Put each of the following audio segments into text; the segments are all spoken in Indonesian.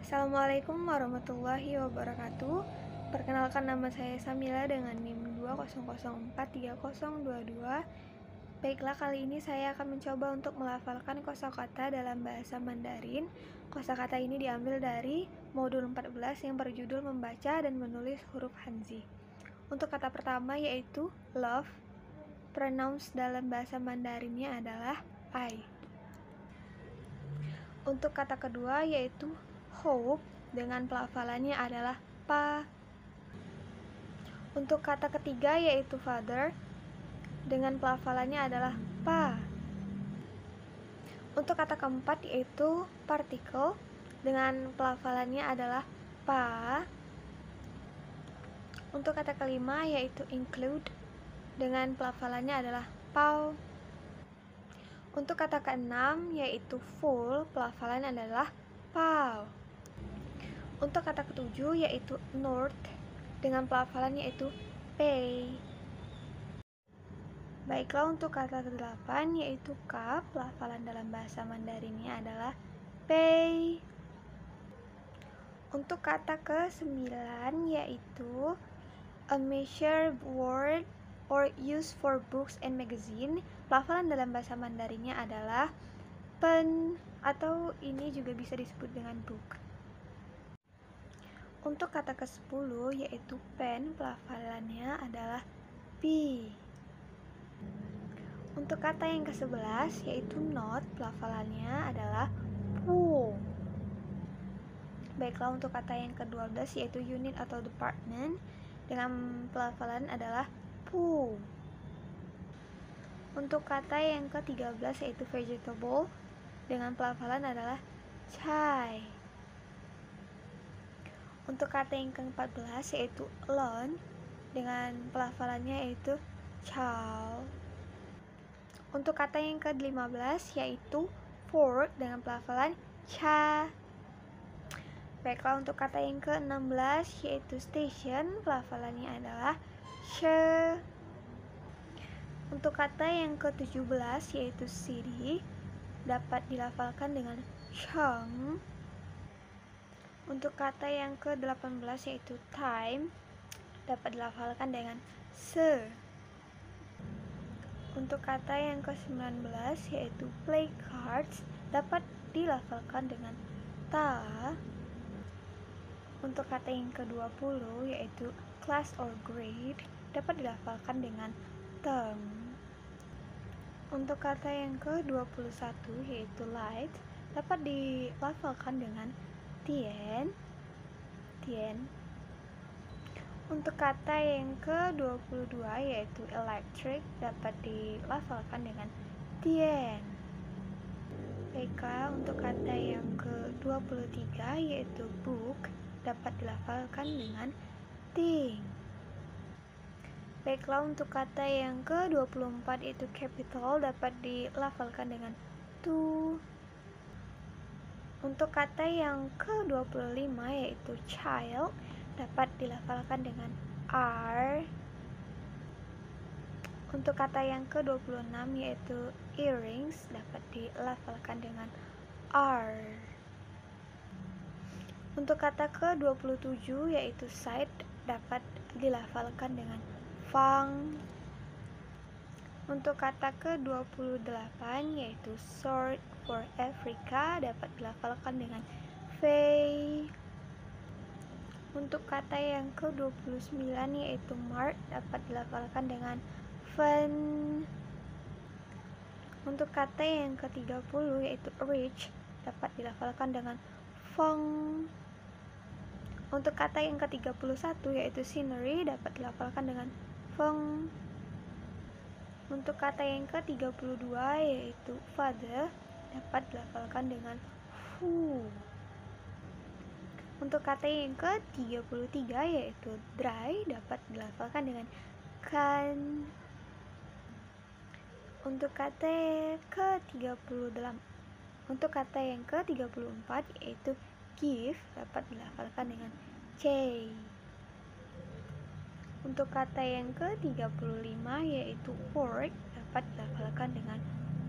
Assalamualaikum warahmatullahi wabarakatuh. Perkenalkan, nama saya Samila dengan NIM 200430022. Baiklah, kali ini saya akan mencoba untuk melafalkan kosakata dalam bahasa Mandarin. Kosakata ini diambil dari modul 14 yang berjudul membaca dan menulis huruf Hanzi. Untuk kata pertama yaitu love. Pronouns dalam bahasa Mandarinnya adalah I. Untuk kata kedua yaitu hope, dengan pelafalannya adalah pa. Untuk kata ketiga yaitu father, dengan pelafalannya adalah pa. Untuk kata keempat yaitu particle, dengan pelafalannya adalah pa. Untuk kata kelima yaitu include, dengan pelafalannya adalah pau. Untuk kata keenam yaitu full, pelafalannya adalah pau. Untuk kata ketujuh yaitu north, dengan pelafalan yaitu pay. Baiklah, untuk kata ke-8 yaitu ka, pelafalan dalam bahasa Mandarinnya adalah pay. Untuk kata ke-9 yaitu a measure word or used for books and magazine, pelafalan dalam bahasa Mandarinnya adalah pen, atau ini juga bisa disebut dengan book. Untuk kata ke-10 yaitu pen, pelafalannya adalah p. Untuk kata yang ke-11 yaitu not, pelafalannya adalah pu. Baiklah, untuk kata yang ke-12 yaitu unit atau department, dengan pelafalan adalah pu. Untuk kata yang ke-13 yaitu vegetable, dengan pelafalan adalah chai. Untuk kata yang ke-14 yaitu alone, dengan pelafalannya yaitu chow. Untuk kata yang ke-15 yaitu fork, dengan pelafalan cha. Baiklah, untuk kata yang ke-16 yaitu station, pelafalannya adalah she. Untuk kata yang ke-17 yaitu city, dapat dilafalkan dengan cheng. Untuk kata yang ke-18 yaitu time, dapat dilafalkan dengan se. Untuk kata yang ke-19 yaitu play cards, dapat dilafalkan dengan ta. Untuk kata yang ke-20 yaitu class or grade, dapat dilafalkan dengan teng. Untuk kata yang ke-21 yaitu light, dapat dilafalkan dengan tien. Untuk kata yang ke-22 yaitu electric, dapat dilafalkan dengan tien. Baiklah, untuk kata yang ke-23 yaitu book, dapat dilafalkan dengan ting. Baiklah, untuk kata yang ke-24 yaitu capital, dapat dilafalkan dengan tu. Untuk kata yang ke-25 yaitu child, dapat dilafalkan dengan r. Untuk kata yang ke-26 yaitu earrings, dapat dilafalkan dengan r. Untuk kata ke-27 yaitu side, dapat dilafalkan dengan fang. Untuk kata ke-28 yaitu sword for Africa, dapat dilafalkan dengan fei. Untuk kata yang ke-29 yaitu mark, dapat dilafalkan dengan fen. Untuk kata yang ke-30 yaitu rich, dapat dilafalkan dengan feng. Untuk kata yang ke-31 yaitu scenery, dapat dilafalkan dengan feng. Untuk kata yang ke-32 yaitu father, dapat dilafalkan dengan fu. Untuk kata yang ke-33 yaitu dry, dapat dilafalkan dengan kan. Untuk kata yang ke-34 yaitu give, dapat dilafalkan dengan cay. Untuk kata yang ke-35 yaitu work, dapat dilafalkan dengan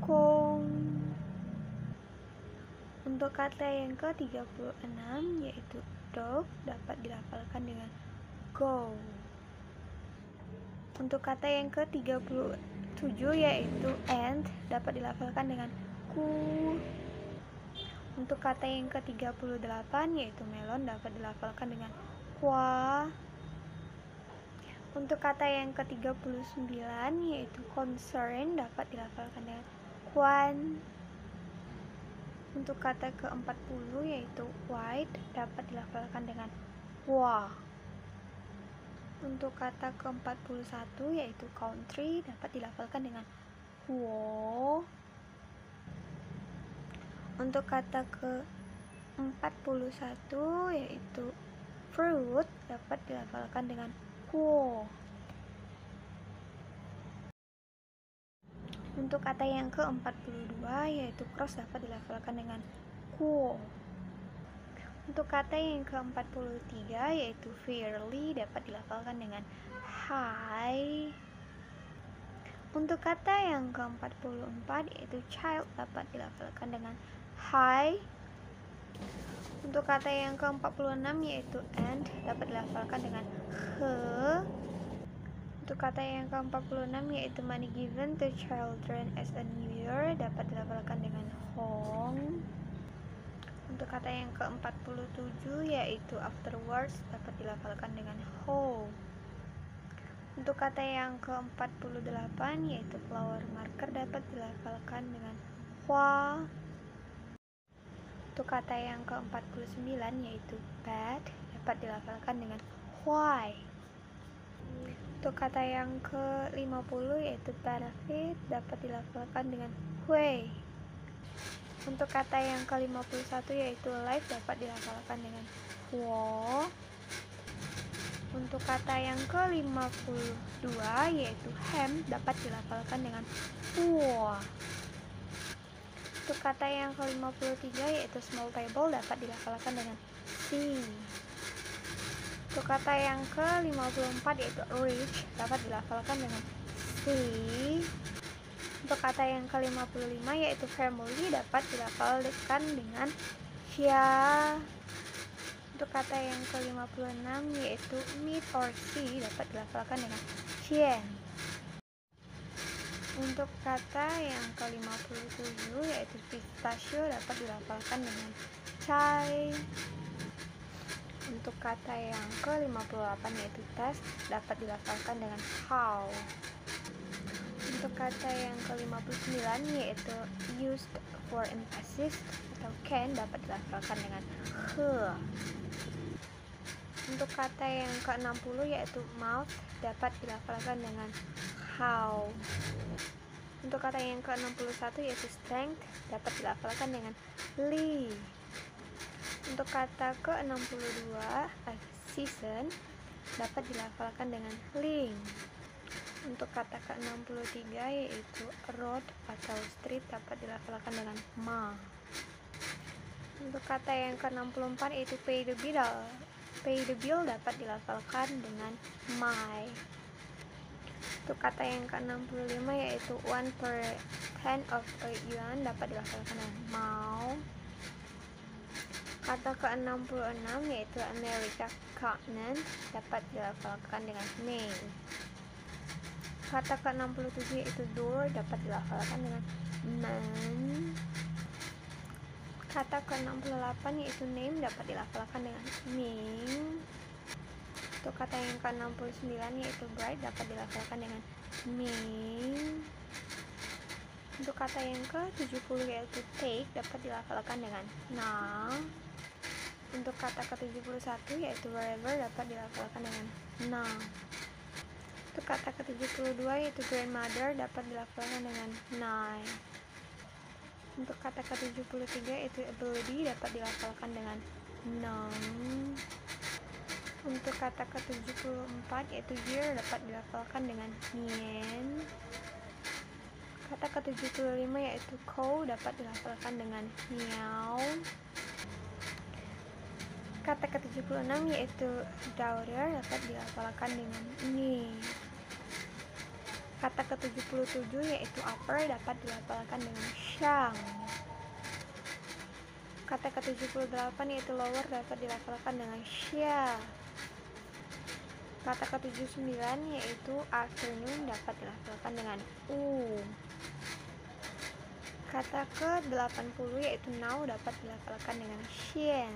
kong. Untuk kata yang ke-36 yaitu dog dapat dilafalkan dengan go. Untuk kata yang ke-37 yaitu ant dapat dilafalkan dengan ku. Untuk kata yang ke-38 yaitu melon dapat dilafalkan dengan kwa. Untuk kata yang ke-39 yaitu concern dapat dilafalkan dengan kwan. Untuk kata ke-40 yaitu white dapat dilafalkan dengan wa. Untuk kata ke-41 yaitu country dapat dilafalkan dengan wo. Untuk kata ke-41 yaitu fruit dapat dilafalkan dengan kuo. Untuk kata yang ke-42 yaitu cross dapat dilafalkan dengan kuo. Untuk kata yang ke-43 yaitu fairly dapat dilafalkan dengan high. Untuk kata yang ke-44 yaitu child dapat dilafalkan dengan high. Untuk kata yang ke-46 yaitu and dapat dilafalkan dengan he. Untuk kata yang ke-46 yaitu money given to children as a new year dapat dilafalkan dengan hong. Untuk kata yang ke-47 yaitu afterwards dapat dilafalkan dengan ho. Untuk kata yang ke-48 yaitu flower marker dapat dilafalkan dengan hua. Untuk kata yang ke-49 yaitu bad dapat dilafalkan dengan why. Untuk kata yang ke-50 yaitu benefit dapat dilafalkan dengan hui. Untuk kata yang ke-51 yaitu life dapat dilafalkan dengan wo. Untuk kata yang ke-52 yaitu ham dapat dilafalkan dengan huo. Untuk kata yang ke-53 yaitu small table dapat dilafalkan dengan si. Untuk kata yang ke-54 yaitu rich dapat dilafalkan dengan si. Untuk kata yang ke-55 yaitu family dapat dilafalkan dengan xia. Untuk kata yang ke-56 yaitu meat or see dapat dilafalkan dengan xian. Untuk kata yang ke-57 yaitu pistachio dapat dilafalkan dengan chai. Untuk kata yang ke-58 yaitu test dapat dilafalkan dengan how. Untuk kata yang ke-59 yaitu used for emphasis atau can dapat dilafalkan dengan he. Untuk kata yang ke-60 yaitu mouth dapat dilafalkan dengan how. Untuk kata yang ke-61 yaitu strength dapat dilafalkan dengan li. Untuk kata ke-62 season dapat dilafalkan dengan ling. Untuk kata ke-63 yaitu road atau street dapat dilafalkan dengan ma. Untuk kata yang ke-64 yaitu pay the bill dapat dilafalkan dengan my. Untuk kata yang ke-65 yaitu 1/10 of a yuan dapat dilafalkan dengan mau. Kata ke-66 yaitu America continent dapat dilafalkan dengan may. Kata ke-67 yaitu door dapat dilafalkan dengan man. Kata ke-68 yaitu name dapat dilafalkan dengan ming. Untuk kata yang ke-69 yaitu bright dapat dilafalkan dengan ming. Untuk kata yang ke-70 yaitu take dapat dilafalkan dengan na. Untuk kata ke-71 yaitu wherever dapat dilafalkan dengan na. Untuk kata ke-72 yaitu grandmother dapat dilafalkan dengan nai. Untuk kata ke-73 yaitu ability dapat dilafalkan dengan nang. Untuk kata ke-74 yaitu year dapat dilafalkan dengan nien. Kata ke-75 yaitu cow dapat dilafalkan dengan miau. Kata ke-76 yaitu daughter dapat dilafalkan dengan ni. Kata ke-77 yaitu upper dapat dilafalkan dengan shang. Kata ke-78 yaitu lower dapat dilafalkan dengan sha. Kata ke-79 yaitu afternoon dapat dilafalkan dengan u. Kata ke-80 yaitu now dapat dilafalkan dengan shen.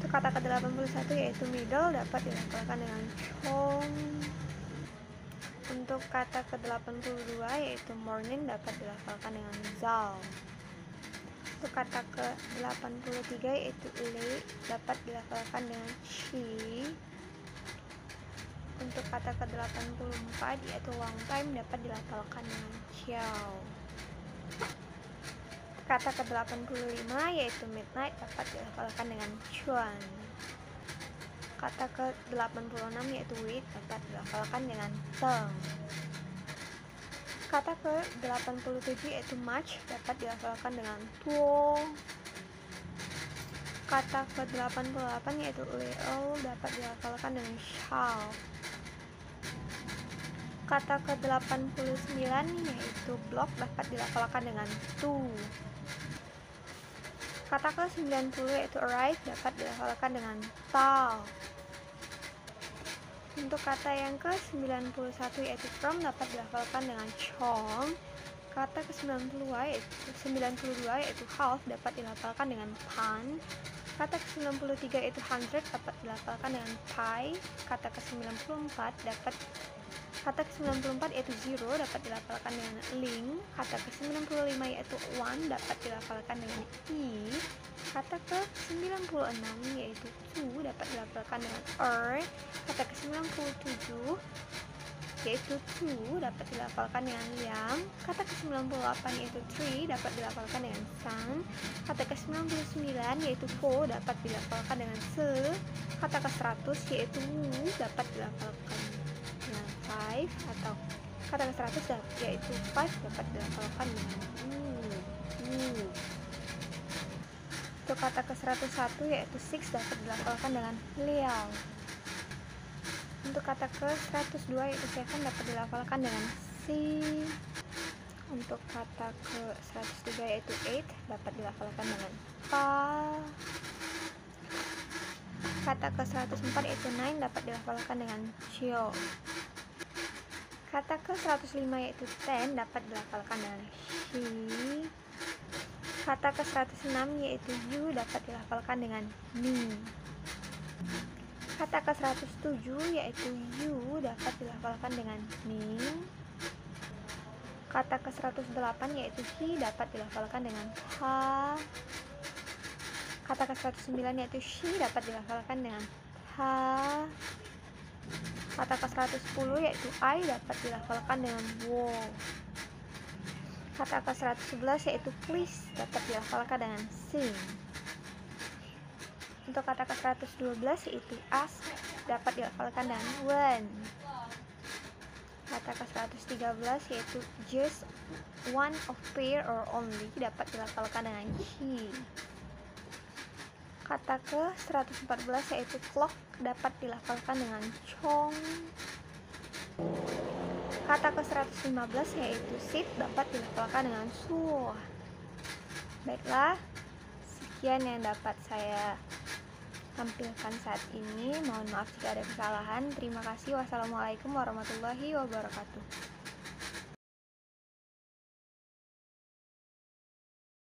Untuk kata ke-81 yaitu middle dapat dilafalkan dengan chong. Untuk kata ke-82 yaitu morning dapat dilafalkan dengan zao. Untuk kata ke-83 yaitu late dapat dilafalkan dengan chi. Untuk kata ke-84 yaitu long time dapat dilafalkan dengan ciao. Kata ke-85 yaitu midnight dapat dilafalkan dengan chuan. Kata ke-86 yaitu wait dapat dilafalkan dengan teng. Kata ke-87 yaitu much dapat dilafalkan dengan tuo. Kata ke-88 yaitu little dapat dilafalkan dengan shao. Kata ke-89 yaitu block dapat dilafalkan dengan tu. Kata ke-90 yaitu arrive dapat dilafalkan dengan tao. Untuk kata yang ke-91 yaitu from dapat dilafalkan dengan chong. Kata ke-92 yaitu half dapat dilafalkan dengan pan. Kata ke-93 yaitu 100 dapat dilafalkan dengan pai. Kata ke-94 yaitu zero dapat dilafalkan dengan ling. Kata ke-95 yaitu one dapat dilafalkan dengan i. Kata ke-96 yaitu two dapat dilafalkan dengan Kata ke-97 yaitu two dapat dilafalkan dengan yang. Kata ke-98 yaitu three dapat dilafalkan dengan san. Kata ke-99 yaitu four dapat dilafalkan dengan se. Kata ke-100 yaitu wu dapat dilafalkan dengan five, atau kata ke-100 yaitu five dapat dilafalkan dengan wu. Untuk kata ke-101 yaitu six dapat dilafalkan dengan liao. Untuk kata ke-102 yaitu seven dapat dilafalkan dengan si. Untuk kata ke-103 yaitu eight dapat dilafalkan dengan pa. Kata ke-104 yaitu nine dapat dilafalkan dengan cio. Kata ke-105 yaitu ten dapat dilafalkan dengan shi. Kata ke-106 yaitu you dapat dilafalkan dengan ni. Kata ke-107 yaitu you dapat dilafalkan dengan ning. Kata ke-108 yaitu he dapat dilafalkan dengan ha. Kata ke-109 yaitu she dapat dilafalkan dengan ha. Kata ke-110 yaitu I dapat dilafalkan dengan wo. Kata ke-111 yaitu please dapat dilafalkan dengan sing. Untuk kata ke-112 yaitu ask dapat dilafalkan dengan when. Kata ke-113 yaitu just one of pair or only dapat dilafalkan dengan he. Kata ke-114 yaitu clock dapat dilafalkan dengan chong. Kata ke-115 yaitu sit dapat dilafalkan dengan suo. Baiklah, sekian yang dapat saya tampilkan saat ini. Mohon maaf jika ada kesalahan. Terima kasih. Wassalamualaikum warahmatullahi wabarakatuh.